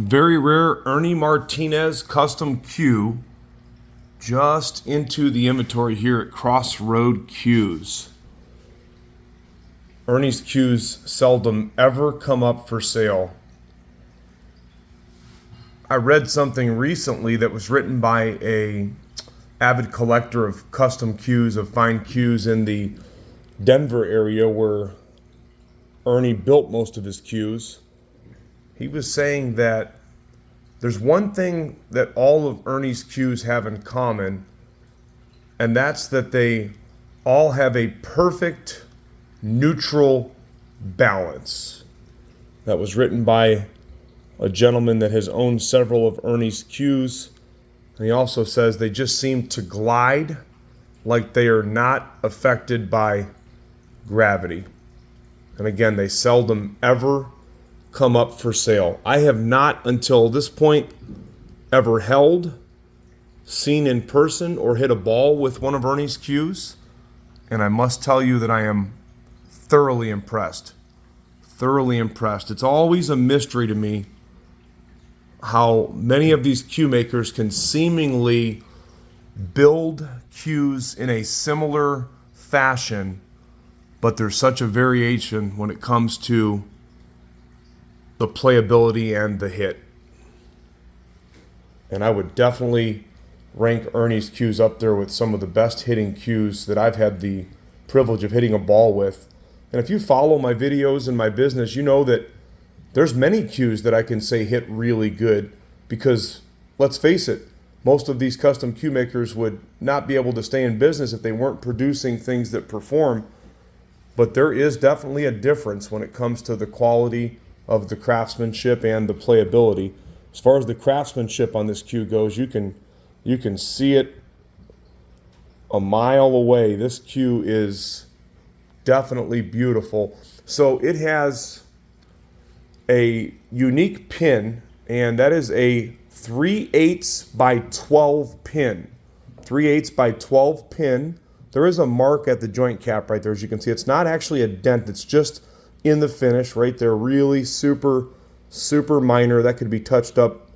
Very rare Ernie Martinez custom cue just into the inventory here at Crossroad Cues. Ernie's cues seldom ever come up for sale. I read something recently that was written by a avid collector of custom cues, of fine cues in the Denver area where Ernie built most of his cues. He was saying that there's one thing that all of Ernie's cues have in common, and that's that they all have a perfect neutral balance. That was written by a gentleman that has owned several of Ernie's cues. And he also says they just seem to glide like they are not affected by gravity. And again, they seldom ever come up for sale. I have not until this point ever held, seen in person, or hit a ball with one of Ernie's cues. And I must tell you that I am thoroughly impressed. Thoroughly impressed. It's always a mystery to me how many of these cue makers can seemingly build cues in a similar fashion, but there's such a variation when it comes to the playability and the hit. And I would definitely rank Ernie's cues up there with some of the best hitting cues that I've had the privilege of hitting a ball with. And if you follow my videos and my business, you know that there's many cues that I can say hit really good, because let's face it, most of these custom cue makers would not be able to stay in business if they weren't producing things that perform. But there is definitely a difference when it comes to the quality of the craftsmanship and the playability. As far as the craftsmanship on this cue goes, you can see it a mile away. This cue is definitely beautiful. So it has a unique pin, and that is a 3/8 by 12 pin. 3/8 by 12 pin. There is a mark at the joint cap right there, as you can see. It's not actually a dent, it's just in the finish right there. Really super, super minor. That could be touched up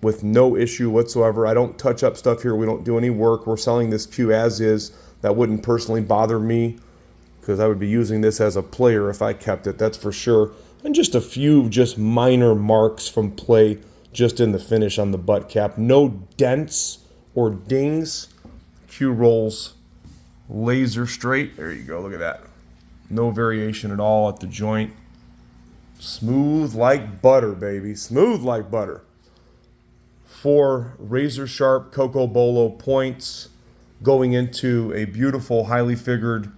with no issue whatsoever. I don't touch up stuff here. We don't do any work. We're selling this cue as is. That wouldn't personally bother me, because I would be using this as a player if I kept it, that's for sure. And just a few just minor marks from play just in the finish on the butt cap. No dents or dings. Cue rolls laser straight. There you go, look at that. No variation at all at the joint. Smooth like butter, baby. Smooth like butter. 4 razor sharp Cocobolo points going into a beautiful, highly figured,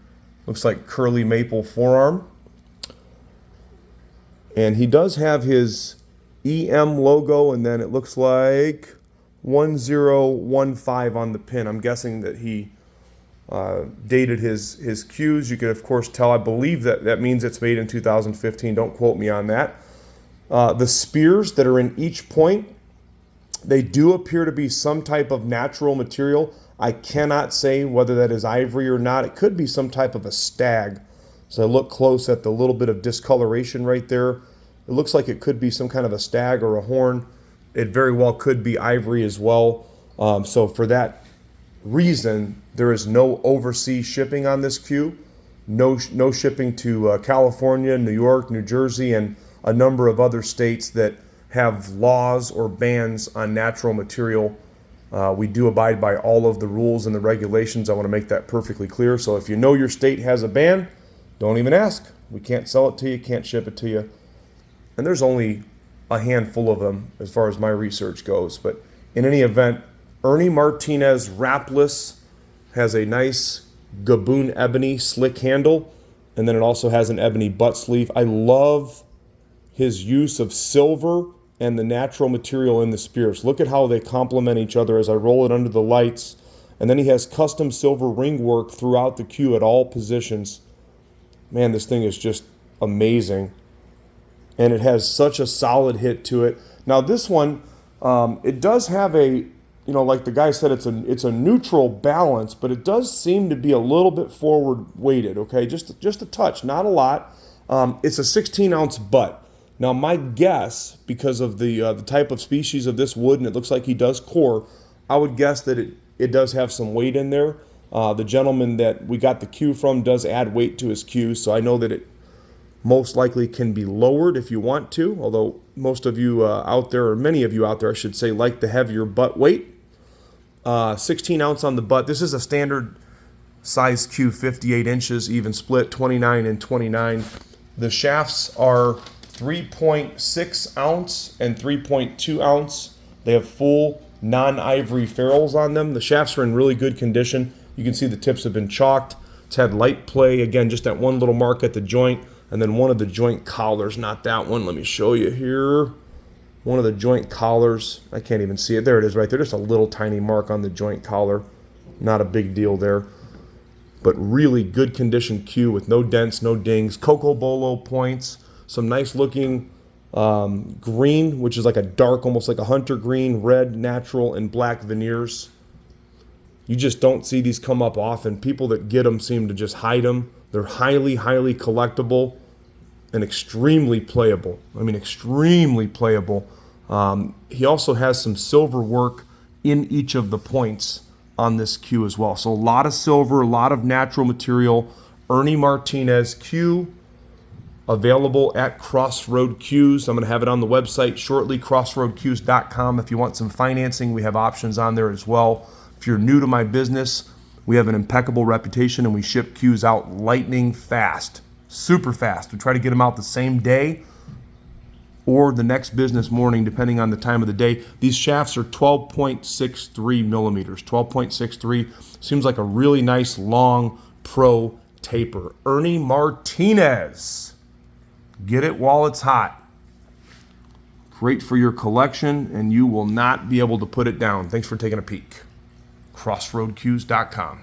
looks like curly maple forearm. And he does have his EM logo, and then it looks like 1015 on the pin. I'm guessing that he dated his cues. You could, of course, tell. I believe that means it's made in 2015. Don't quote me on that. The spears that are in each point, they do appear to be some type of natural material. I cannot say whether that is ivory or not. It could be some type of a stag. So I look close at the little bit of discoloration right there. It looks like it could be some kind of a stag or a horn. It very well could be ivory as well. So for that reason, there is no overseas shipping on this cue. No shipping to California, New York, New Jersey, and a number of other states that have laws or bans on natural material. We do abide by all of the rules and the regulations. I want to make that perfectly clear. So if you know your state has a ban, don't even ask. We can't sell it to you, can't ship it to you. And there's only a handful of them as far as my research goes. But in any event, Ernie Martinez Wrapless has a nice Gaboon ebony slick handle, and then it also has an ebony butt sleeve. I love his use of silver and the natural material in the spears. Look at how they complement each other as I roll it under the lights. And then he has custom silver ring work throughout the cue at all positions. Man, this thing is just amazing. And it has such a solid hit to it. Now this one, it does have a, like the guy said, it's a neutral balance, but it does seem to be a little bit forward weighted, okay? Just a touch, not a lot. It's a 16-ounce butt. Now, my guess, because of the type of species of this wood, and it looks like he does core, I would guess that it does have some weight in there. The gentleman that we got the cue from does add weight to his cues, so I know that it most likely can be lowered if you want to, although most of you out there, or many of you out there, I should say, like the heavier butt weight. 16 ounce on the butt. This is a standard size cue, 58 inches, even split, 29 and 29. The shafts are 3.6 ounce and 3.2 ounce. They have full non-ivory ferrules on them. The shafts are in really good condition. You can see the tips have been chalked. It's had light play. Again, just that one little mark at the joint, and then one of the joint collars, not that one. Let me show you here. One of the joint collars. I can't even see it. There it is right there. Just a little tiny mark on the joint collar. Not a big deal there. But really good condition cue with no dents, no dings. Cocobolo points. Some nice looking green, which is like a dark, almost like a hunter green, red, natural, and black veneers. You just don't see these come up often. People that get them seem to just hide them. They're highly, highly collectible and extremely playable. I mean, extremely playable. He also has some silver work in each of the points on this cue as well. So a lot of silver, a lot of natural material. Ernie Martinez cue, available at Crossroad Cues. I'm going to have it on the website shortly, crossroadcues.com. If you want some financing, we have options on there as well. If you're new to my business, we have an impeccable reputation and we ship cues out lightning fast, super fast. We try to get them out the same day or the next business morning, depending on the time of the day. These shafts are 12.63 millimeters. 12.63 seems like a really nice long pro taper. Ernie Martinez. Get it while it's hot. Great for your collection, and you will not be able to put it down. Thanks for taking a peek. CrossroadCues.com.